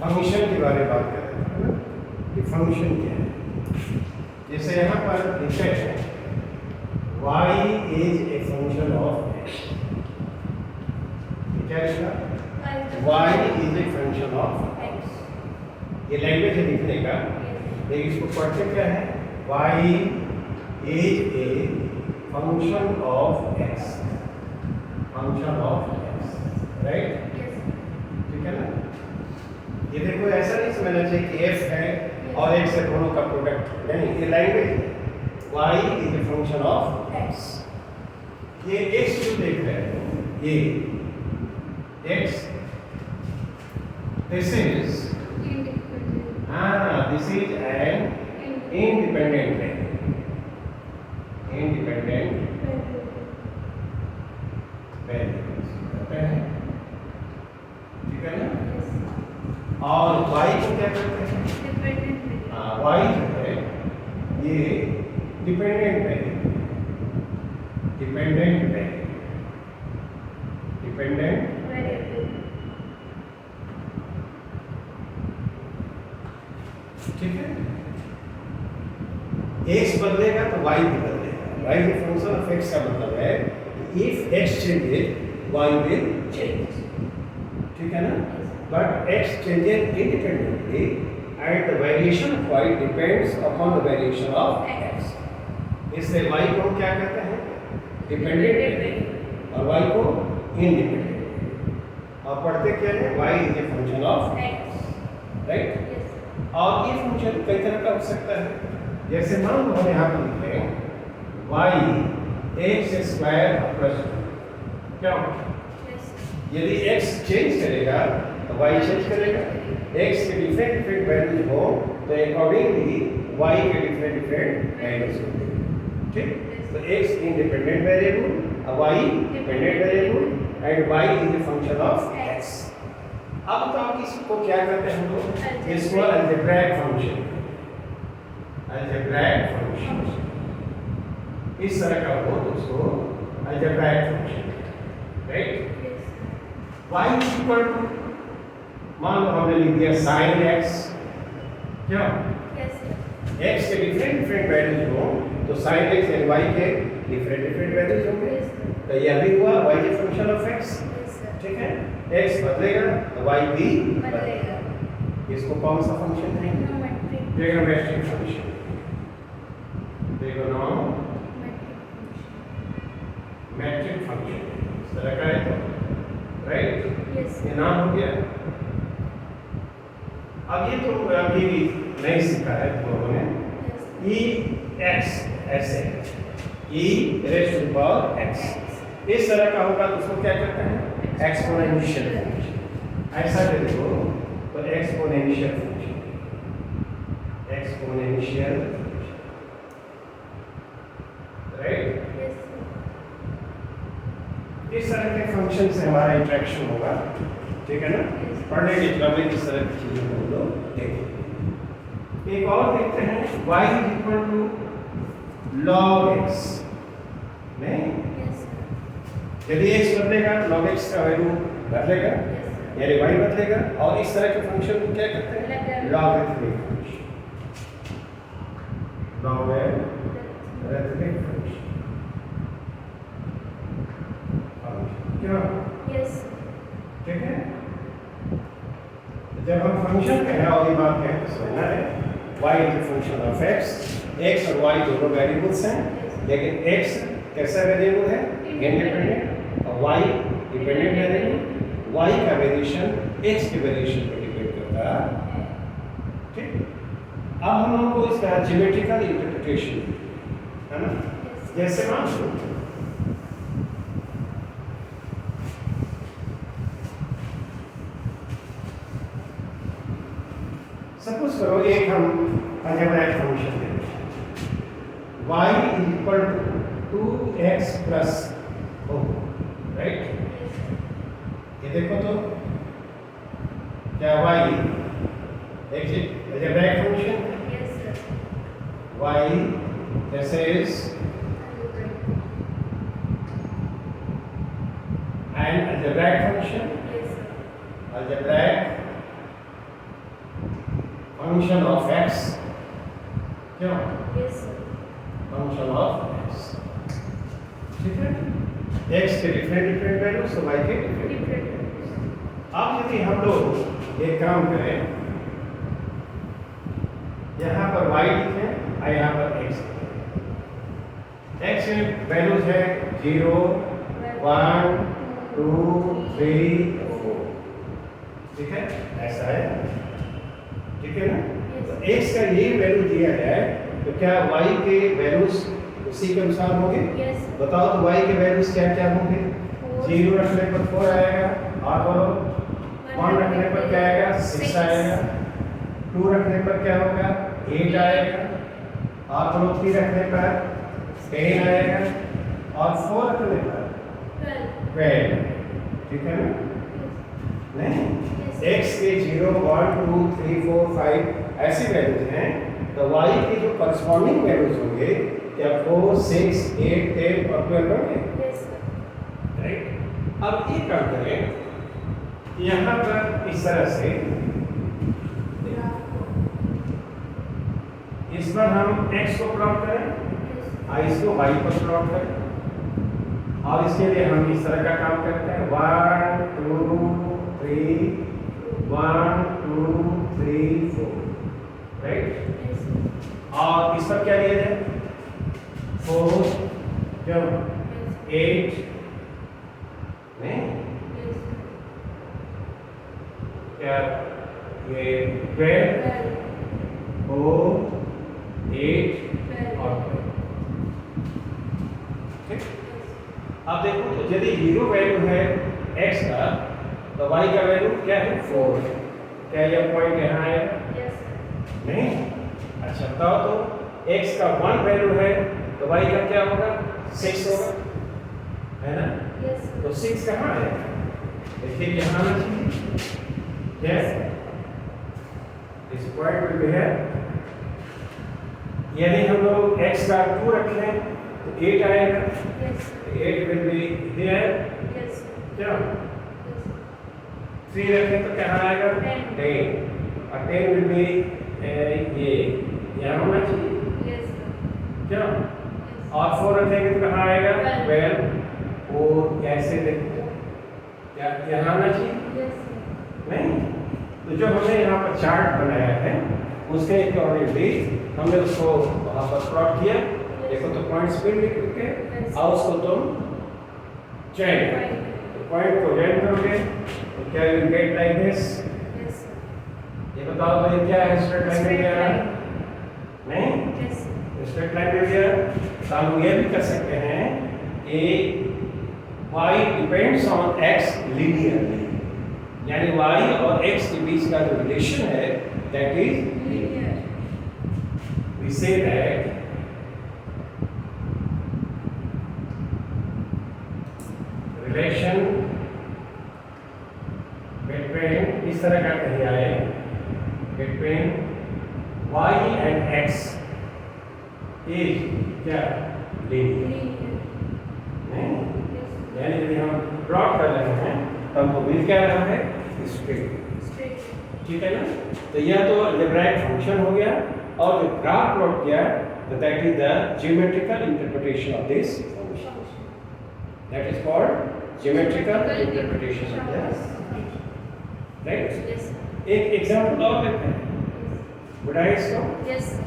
Function के बारे में बात कर रहे थे ना कि फंक्शन क्या है। जैसे यहाँ पर लिखा है y is a function of x। क्या लिखा? y is a function of x। ये लैंग्वेज है लिखने का, लेकिन इसको पढ़ते क्या है? y is a function of x। Function of x, right? ठीक है ना? ये देखो ऐसा नहीं समझना चाहिए कि f है और x है दोनों का प्रोडक्ट, नहीं, ये लैंग्वेज है। y is a function of x। ये x जो देख रहे हो, ये x, this is this is an independent variable. Independent variables कहते हैं, ठीक है ना? और y को क्या कहते हैं? y जो है ये dependent variable. Dependent variable, dependent ठीक है। x बदलेगा तो y भी बदलेगा। y के फंक्शन ऑफ x का मतलब है if x changes y will change, ठीक है ना? But x changes independently and the variation of y depends upon the variation of x. इससे y को हम क्या कहते हैं? डिपेंडेंट और y को इंडिपेंडेंट। और पढ़ते क्या है? y is a function of x, right? और ये फंक्शन कई तरह का हो सकता है। जैसे मान लो हम यहाँ पर लिख रहे हैं y x स्क्वायर प्लस, क्या यदि x चेंज करेगा तो y चेंज करेगा। x के डिफरेंट वैल्यूज हो तो अकॉर्डिंगली y के डिफरेंट वैल्यूज होंगे, ठीक? तो x इंडिपेंडेंट वेरिएबल और y dependent variable and y is a function of x। अब बताओ इसको क्या कहते हैं हम लोग? इसको अलजेब्राइक फंक्शन। अलजेब्राइक फंक्शन इस तरह का हो तो उसको algebraic function, right? y is equal to, मान लो हमने लिख दिया sin x, क्या x के डिफरेंट वैल्यूज हो तो sin x एंड y के डिफरेंट वैल्यूज होंगे। तो यह भी हुआ y के फंक्शन ऑफ x, ठीक है? x बदलेगा तो y भी बदलेगा। इसको कौन सा फंक्शन है? Trigonometric function. ट्रिग्नोमेट्रिक फंक्शन इस तरह का है, राइट? ये नाम हो गया। अब ये तो अभी भी नहीं सीखा है तुम लोगों ने। e x ऐसे e raise to the power x इस तरह का होगा तो उसको क्या कहते हैं? Exponential function. ऐसा देखो तो एक्सपोनेंशियल फंक्शन, एक्सपोनेंशियल, राइट? इस तरह के फंक्शन से हमारा इंटरेक्शन होगा, ठीक है ना? पढ़ने के क्रम में इस तरह की चीजों को हम लोग देखेंगे। एक और देखते हैं y is equal to log x। नहीं, यदि x बदलेगा log x का वैल्यू बदलेगा, यानी y बदलेगा। और इस तरह के फंक्शन को क्या कहते हैं? Logarithmic function. लॉगरिथमिक फंक्शन, क्या? ठीक है? जब हम फंक्शन कहना वाली बात कहें तो समझना है y is a function of x। x और y दोनों वेरिएबल्स हैं, लेकिन x कैसा वेरिएबल है? इंडिपेंडेंट। और y डिपेंडेंट वेरिएबल। y का वेरिएशन x के वेरिएशन पर डिपेंड करता है, ठीक? अब हम लोगों को इसका ज्योमेट्रिकल इंटरप्रिटेशन है ना। जैसे मान लो सपोज करो एक हम अलजेब्राइक फंक्शन लेते हैं y is equal to 2x plus हो, राइट? ये देखो तो क्या y एक अलजेब्राइक फंक्शन, y जैसे is an algebraic function, algebraic function of x, क्यों? Yes, sir. Function of x, ठीक है। एक्स के डिफरेंट वैल्यूज तो वाई के डिफरेंट। Different. अब यदि हम लोग एक काम करें, यहाँ पर y लिखें और यहाँ पर x लिखें। x में वैल्यूज है 0, 1, 2, 3, 4, ठीक है, ऐसा है, ठीक है ना। तो x का ये वैल्यू दिया है, तो क्या y के वैल्यूज उसी के अनुसार होंगे? Yes. बताओ तो y के वैल्यूज क्या क्या होंगे? 0 रखने पर 4 आएगा, और बोलो 1 रखने पर क्या आएगा? 6 आएगा, 2 रखने पर क्या होगा? 8 आएगा, और बोलो 3 रखने पर 10 आएगा, और 4 रखने पर 12, ठीक है ना? नहीं, x के 0, 1, 2, 3, 4, 5 ऐसी वैल्यूज हैं, तो y के जो करस्पॉन्डिंग वैल्यूज होंगे क्या 4, 6, 8, 10 और 12 होंगे, Yes, sir. राइट। अब एक काम करें, यहाँ पर इस तरह से इस पर हम x को प्लॉट करें और इसको y पर प्लॉट करें, और इसके लिए हम इस तरह का काम करते हैं 1, 2, 3, 1, 2, 3, 4, राइट। Yes, sir. और इस पर क्या लिया जाए? 4, क्यों? 8 नहीं, Yes. क्या ये 12, 4, 8 और 12, ठीक। अब देखो तो यदि 0 वैल्यू है x का, तो y का वैल्यू क्या है? 4। क्या यह पॉइंट यहाँ है? Yes, sir. नहीं। अच्छा बताओ तो x का 1 वैल्यू है, तो y का क्या होगा? 6 होगा, है ना? Yes, sir. तो 6 कहाँ है? देखिए यहाँ आना चाहिए, yes, इस पॉइंट पे है। यदि हम लोग x का 2 रखें तो 8 आएगा, Yes, sir. 8 will be here, Yes, sir. क्या? Yes, sir. 3 रखें तो क्या आएगा? 10, और 10 विल बी ये यहाँ होना चाहिए, Yes, sir. क्या? Yes. और 4 रखेंगे तो कहाँ आएगा? 12. 12, और ऐसे देखो क्या यहाँ आना चाहिए, Yes, sir. नहीं। तो जो हमने यहाँ पर चार्ट बनाया है उसके अकॉर्डिंगली हमने उसको वहाँ पर प्लॉट किया, देखो तो पॉइंट्स फिर लिख के और उसको तुम ज्वाइन करो, तो पॉइंट को ज्वाइन करोगे तो क्या you get like this. Yes, sir. ये बताओ तो ये क्या है? स्ट्रेट लाइन Straight में गया line. नहीं, Yes, sir. स्ट्रेट लाइन में गया। तो हम ये भी कर सकते हैं कि y depends on x linearly, यानी y और x के बीच का जो रिलेशन है that is Linear. we say that relation between इस तरह का कहीं आए between y and x is क्या linear, Linear. नहीं? Yes, sir. यानी यदि हम प्लॉट कर रहे हैं तो हमको मिल क्या रहा है? Straight, Straight. ठीक है ना। तो यह तो अलजेब्राइक फंक्शन हो गया, और जो ग्राफ प्लॉट किया तो that is the geometrical interpretation of this function, that is called geometrical interpretation of this, right. Yes, sir. एक एग्जांपल और लेते हैं, बुढ़ाई इसको। Yes, sir.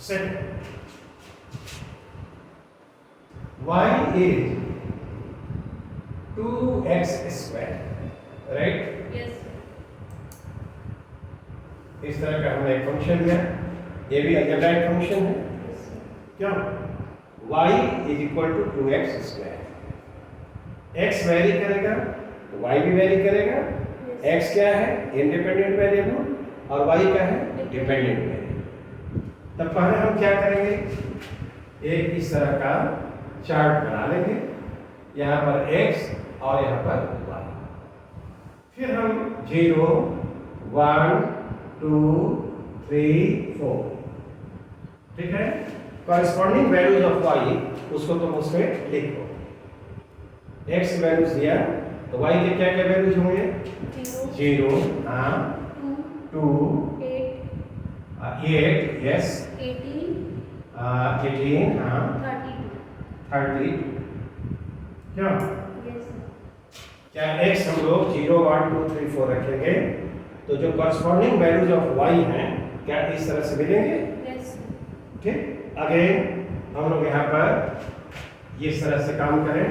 Set y is 2x square, right. Yes, sir. इस तरह का हमने एक फंक्शन दिया, ये भी अलजेब्राइक फंक्शन है, Yes, sir. क्यों? y is equal to 2x square, x very करेगा तो y भी वेरी करेगा। Yes. x क्या है? इंडिपेंडेंट वेरिएबल, और y क्या है? Dependent variable. तब पहले हम क्या करेंगे, एक इस तरह का चार्ट बना लेंगे, यहाँ पर x और यहाँ पर y, फिर हम 0, 1, 2, 3, 4 ठीक है, कॉरेस्पॉन्डिंग वैल्यूज ऑफ वाई उसको तुम उसमें लिखो। एक्स वैल्यूज दिया तो वाई के क्या क्या वैल्यूज होंगे? 0, हाँ, 2, 8, यस, 18, हाँ, 30, क्या क्या एक्स हम लोग 0, 1, 2, 3, 4 रखेंगे तो जो कॉरेस्पॉन्डिंग वैल्यूज ऑफ वाई हैं क्या इस तरह से मिलेंगे? ठीक, अगेन हम लोग यहाँ पर इस तरह से काम करें।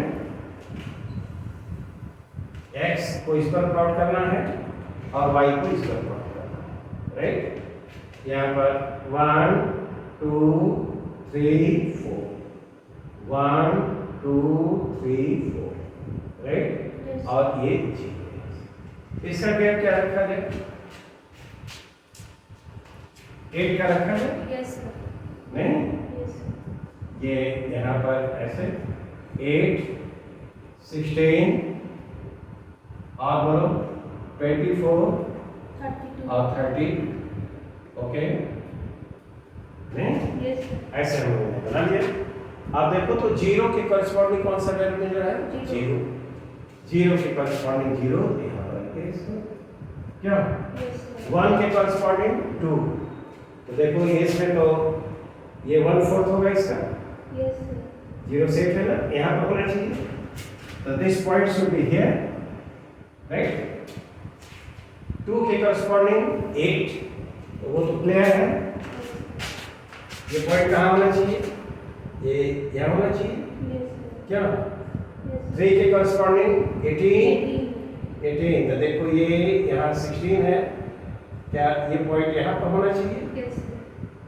x को इस पर प्लॉट करना है और y को इस पर प्लॉट करना है, राइट? यहाँ पर 1, 2, 3, 4, 1, 2, 3, 4, राइट? और ये g, इसका गैप क्या रखा जाए? 8 का रखा जाए? नहीं, ये यहाँ पर ऐसे 8, 16 और बोलो 24 और 30, ओके? नहीं, ऐसे हम लोगों ने बना लिया। आप देखो तो 0 के कॉरेस्पॉन्डिंग कौन सा वैल्यू मिल रहा है? 0 के कॉरेस्पॉन्डिंग 0 यहाँ पर रखिए इसको, क्या? 1 के कॉरेस्पॉन्डिंग 2, तो देखो ये इसमें तो ये 1/4 होगा इसका, 0 सेट है ना, यहाँ पर होना चाहिए, तो this point should be here, right? 2 के कॉरेस्पॉन्डिंग 8, तो वो तो क्लियर है, ये पॉइंट कहाँ होना चाहिए? ये यहाँ होना चाहिए, क्या? 3 के कॉरेस्पॉन्डिंग 18, तो देखो ये यहाँ 16 है, क्या ये पॉइंट यहाँ पर होना चाहिए?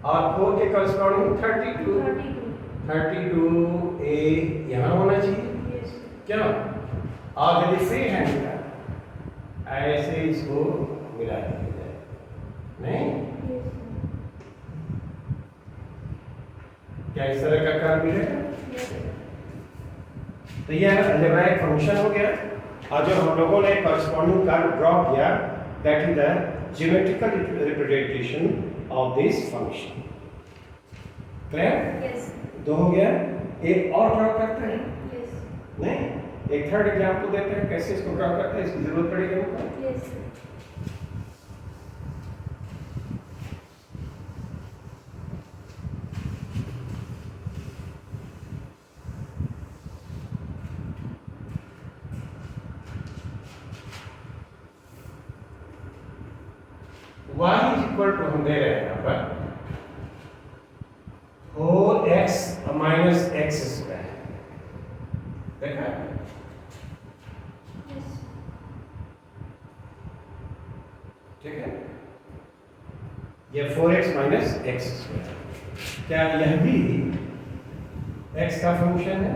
और 4 के कॉरेस्पॉन्डिंग 32 ए यहाँ होना चाहिए, क्या? और यदि फ्री हैंड का ऐसे इसको मिला दिया जाए, नहीं? क्या इस तरह का कर्व मिलेगा? तो यह अलजेब्राइक फंक्शन हो गया, और जो हम लोगों ने कॉरेस्पॉन्डिंग कर्व ड्रॉ किया that is the geometrical representation of this function. Clear? दो हो गया, एक और ड्रॉ करते हैं, नहीं? एक थर्ड एग्जांपल देते हैं कैसे इसको ड्रॉ करते हैं, इसकी जरूरत पड़ेगी हमको। y इज इक्वल टू हम दे रहे हैं यहाँ पर 4x माइनस एक्स स्क्वायर, देखा? ठीक है, ये 4x माइनस एक्स स्क्वायर, क्या यह भी x का फंक्शन है?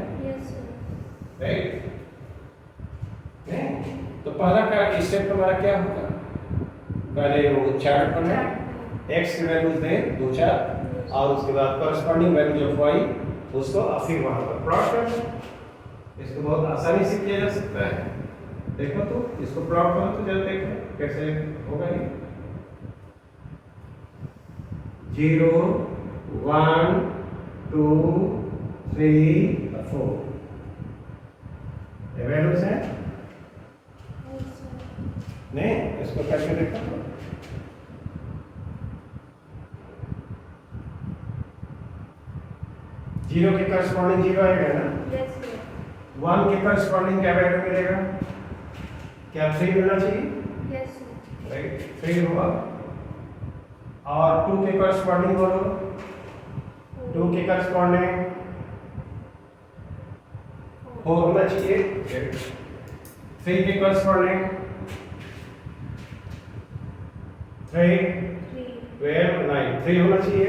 राइट? नहीं, तो पहला का स्टेप हमारा क्या होगा? पहले वो चार्ट बनाए, x की वैल्यूज दें 2, 4, और उसके बाद कॉरेस्पॉन्डिंग वैल्यूज ऑफ y उसको फिर वहां पर प्लॉट कर दो। इसको बहुत आसानी से किया जा सकता है, देखो तो इसको प्लॉट करो तो जरा देखो कैसे होगा ये। 0, 1, 2, 3, 4 ये वैल्यूज हैं, नहीं? इसको करके देखो तो 0 के करस्पॉन्डिंग 0 आएगा ना? 1 के करस्पॉन्डिंग क्या वैल्यू मिलेगा? क्या 3 मिलना चाहिए? राइट, 3 होगा। और 2 के करस्पॉन्डिंग बोलो, 2 के करस्पॉन्डिंग 4 होना चाहिए। 3 के करस्पॉन्डिंग 3, 12, 9, 3 होना चाहिए।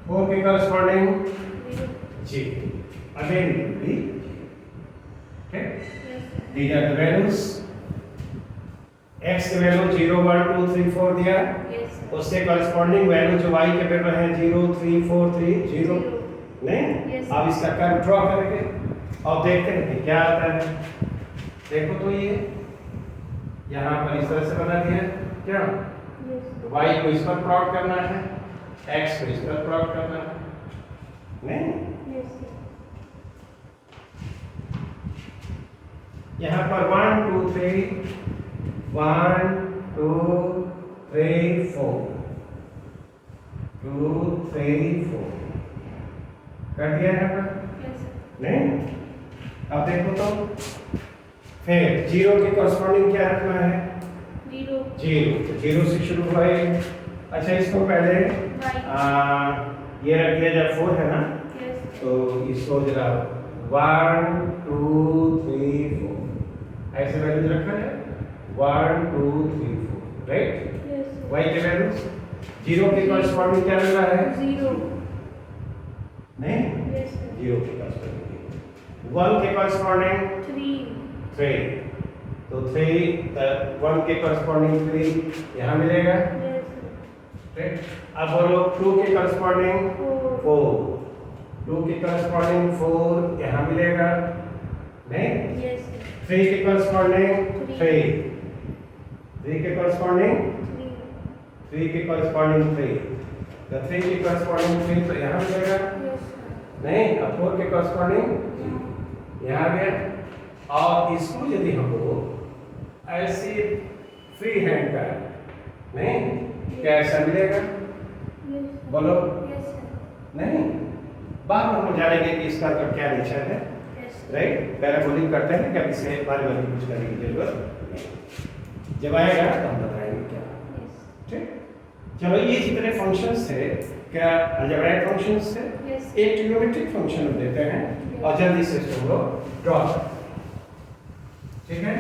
4 के corresponding G, again B, okay? These are the values. x के वैल्यू 0, 1, 2, 3, 4 दिया, उसके करस्पॉन्डिंग वैल्यू जो y के वैल्यू है 0, 3, 4, 3, 0, नहीं? अब इसका कर्व ड्रॉ करेंगे और देखते हैं कि क्या आता है। देखो तो ये यहाँ पर इस तरह से बना दिया, क्या? y को इस पर प्लॉट करना है एक्स को इस पर प्लॉट करना है, नहीं? Yes, sir. यहाँ पर 1 2 3 1 2 3 4 2 3 4 कर दिया यहाँ पर, Yes, sir. नहीं? अब देखो तो फिर जीरो के कॉरस्पॉन्डिंग क्या रखना है? Zero. जीरो, तो जीरो से शुरू हुआ है। अच्छा इसको पहले Y. ये रख दिया जब 4 है ना, Yes. तो इसको जरा 1 2 3 4 ऐसे वैल्यूज रखा है, 1 2 3 4, राइट? Yes, sir. वाई के वैल्यूज जीरो के कॉरस्पॉन्डिंग क्या लग रहा है? Zero. नहीं, Yes, sir. जीरो के कॉरस्पॉन्डिंग 1 के कॉरस्पॉन्डिंग Three. 3, तो 3 1 के कॉरस्पॉन्डिंग 3 यहाँ मिलेगा, Yes, sir. राइट? अब बोलो 2 के कॉरस्पॉन्डिंग Four. 4, 2 के कॉरस्पॉन्डिंग 4 यहाँ मिलेगा, नहीं? Yes, sir. 3 के कॉरस्पॉन्डिंग 3, 3 के कॉरस्पॉन्डिंग Three. 3 के कॉरस्पॉन्डिंग 3, तो 3 के कॉरस्पॉन्डिंग 3 तो यहाँ मिलेगा, Yes, sir. नहीं? अब 4 के कॉरस्पॉन्डिंग यहाँ आ गया। और इसको यदि हमको ऐसे फ्री हैंड का, नहीं, क्या ऐसा मिलेगा? Yes, sir. बोलो, Yes, sir. नहीं? बाद में हम जानेंगे कि इसका तो क्या नेचर है, Yes, sir. राइट? पैराबोलिक करते हैं क्या, इसके बारे में कुछ करने की जरूरत नहीं। जब आएगा तो हम बताएंगे क्या, Yes. ठीक? चलो ये जितने फंक्शंस थे, क्या अलजेब्राइक फंक्शंस थे? Yes. एक ट्रिग्नोमेट्रिक फंक्शन हम देते हैं और जल्दी से इसको हम लोग ड्रॉ करते हैं, ठीक है?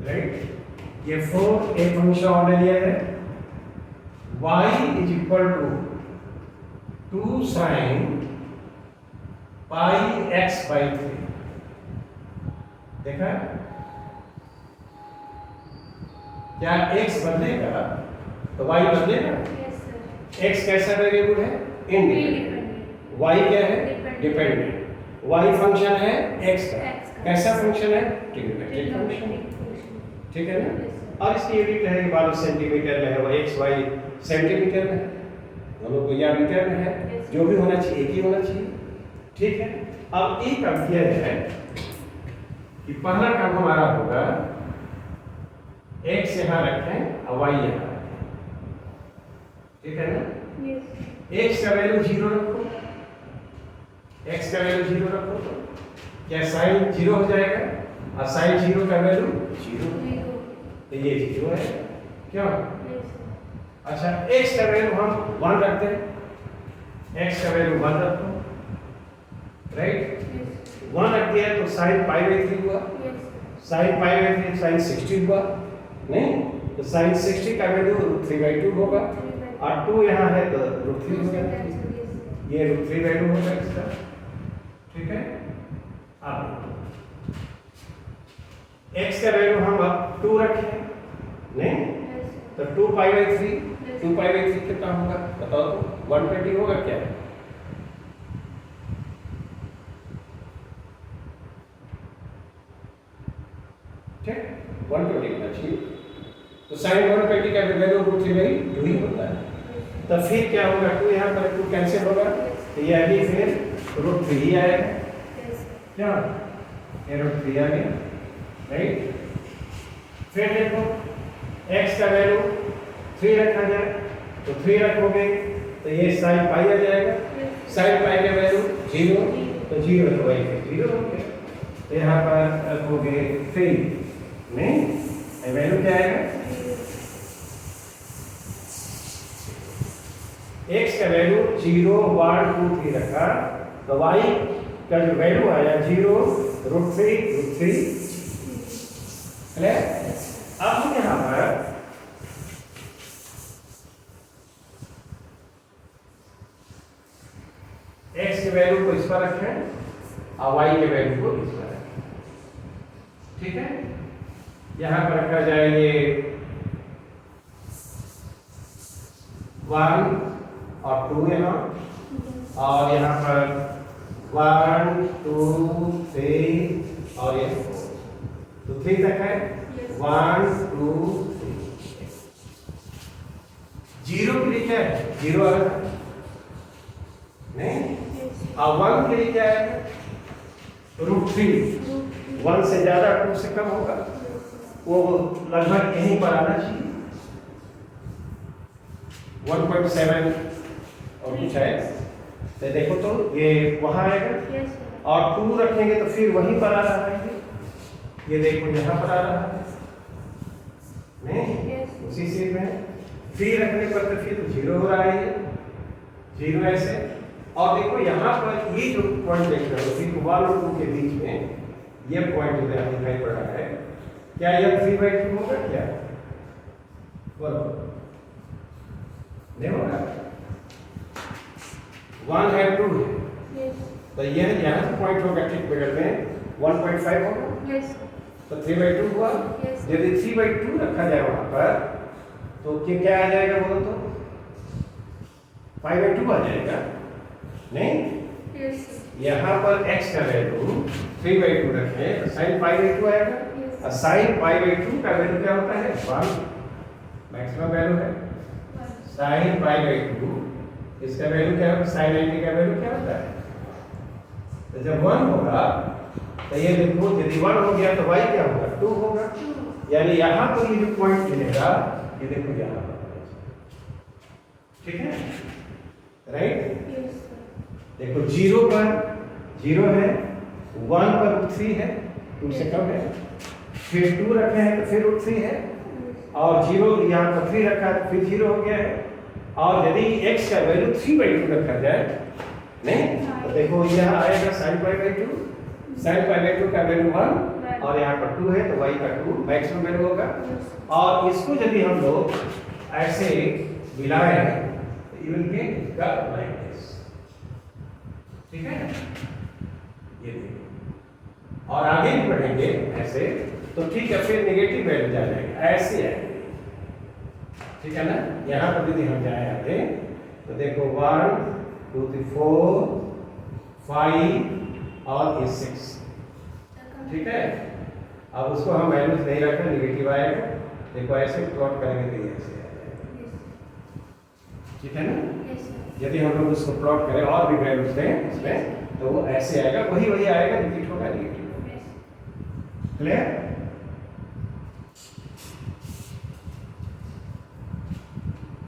राइट, ये 4 एक फंक्शन हमने लिया है, y is equal to 2 sin pi x by 3, देखा? क्या x बदलेगा तो y बदलेगा? Yes, sir. x कैसा वेरिएबल है? इंडिपेंडेंट। Independent. y क्या है? Dependent. डिपेंडेंट। y फंक्शन है x का, X का। कैसा फंक्शन है? Trigonometric function, Trigonometric function. ठीक है ना? Yes, sir. और इसकी यूनिट रहेगी, मान लो सेंटीमीटर में है, वो x y सेंटीमीटर में है, दोनों को या मीटर में है, Yes. जो भी होना चाहिए एक ही होना चाहिए, ठीक है? अब एक काम किया जाए कि पहला काम हमारा होगा x यहाँ रखें और y यहाँ रखें, ठीक है ना? Yes. x का वैल्यू 0 रखो, x का वैल्यू 0 रखो, क्या साइन 0 हो जाएगा? और साइन 0 का वैल्यू 0, Zero. तो ये 0 है, क्यों? Yes, sir. अच्छा x का वैल्यू हम 1 रखते हैं, x का वैल्यू 1 रखो, राइट? Yes. 1 रख दिया तो साइन पाई बाई 3 हुआ, Yes, sir. Sine pi by 3 sine 60 हुआ, नहीं? तो साइन 60 का वैल्यू √3/2 होगा, और 2 यहाँ है तो √3 हो जाएगा, ये √3 वैल्यू होगा इसका, ठीक है? अब x का वैल्यू हम अब 2 रखें, नहीं? तो 2 पाई बाई 3, 2 पाई बाई 3 कितना होगा बताओ तो? 120 होगा क्या? ठीक, 120 होना चाहिए, तो साइन 120 का वैल्यू √3/2 ही होता है, तो फिर क्या होगा? 2 यहाँ पर 2 कैंसिल होगा, तो ये अभी फिर √3 ही आएगा, क्या? ये √3 आ गया, राइट? फिर देखो x का वैल्यू 3 रखा जाए, तो 3 रखोगे तो ये साइन पाई आ जाएगा, साइन पाई का वैल्यू 0, तो 0 तो वही 0 हो गया, तो यहाँ पर रखोगे 3, नहीं? ये वैल्यू क्या आएगा? x का वैल्यू 0 1 2 3 रखा, तो y का जो वैल्यू आया 0 √3 क्लियर? अब हम यहाँ पर x के वैल्यू को इस पर रखें और y के वैल्यू को इस पर रखें, ठीक है? यहाँ पर रखा जाए ये 1 और 2 यहाँ, और यहाँ पर 1 2 3 और ये 4, तो 3 तक है, Yes. 1 2 3। 0 के लिए क्या है, 0 आएगा नहीं, Yes. और 1 के लिए क्या है, √3। 1 से ज्यादा 2 से कम होगा, वो लगभग यहीं पर आना चाहिए, 1.7 और कुछ है। तो देखो तो ये वहां आएगा, Yes, sir. और 2 रखेंगे तो फिर वहीं पर आ रहा है, ये देखो यहाँ पर आ रहा है नहीं, Yes. उसी सीट में। 3 रखने पर तो फिर 0 हो रहा है, ये 0 ऐसे। और देखो यहाँ पर ये जो पॉइंट देख रहे हो, फिर 1 और 2 के बीच में ये पॉइंट जो यहाँ दिखाई पड़ रहा है, क्या यह 3/2 होगा क्या, बोलो नहीं होगा, 1 है 2 है, Yes. तो यह यहाँ से पॉइंट होगा ठीक बगल में, 1.5 होगा, Yes. तो 3/2 हुआ। Yes. यदि 3/2 रखा जाए वहां पर तो क्या आ जाएगा बोलो तो, 5/2 आ जाएगा नहीं। Yes, sir. यहाँ पर x का वैल्यू 3/2 रखें तो sin 5/2 आएगा, Yes. और sin 5/2 का वैल्यू क्या होता है, 1 मैक्सिमम वैल्यू है। One. sin 5/2 इसका वैल्यू क्या होगा, sin 90 का वैल्यू क्या होता है, तो जब 1 होगा तो ये देखो यदि 1 हो गया तो y क्या होगा, 2 होगा। Two. यानी यहाँ पर ये जो पॉइंट मिलेगा, ये देखो यहाँ पर, ठीक है राइट। Yes, sir. देखो 0 पर 0 है, 1 पर √3 है, 2 से कम है, फिर 2 रखे हैं तो फिर √3 है, Yes. और 0 यहाँ पर 3 रखा है तो फिर 0 हो गया है। और यदि x का वैल्यू 3/2 रखा जाए नहीं, तो देखो यह आएगा sin 5/2, sin 5/2 का वैल्यू 1 और यहाँ पर 2 है तो y का 2 मैक्सिमम वैल्यू होगा। Yes. और इसको यदि हम लोग ऐसे मिलाएं तो you will get curve like this, ठीक है, ये देखो। और आगे भी बढ़ेंगे ऐसे तो ठीक है, फिर नेगेटिव वैल्यू जा जाएगी, ऐसे आएगी, ठीक है ना। यहाँ पर यदि हम जाए आगे तो देखो 1 2 3 4 5 और 6, ठीक है। अब उसको हम वैल्यूज नहीं रखें, नेगेटिव आएगा, देखो ऐसे प्लॉट करेंगे तो ये ऐसे आ जाएगा, Yes. ठीक है ना। Yes, sir. यदि हम लोग उसको प्लॉट करें और भी वैल्यूज दें इसमें तो वो ऐसे आएगा, वही आएगा, रिपीट होगा, नेगेटिव, Yes. क्लियर।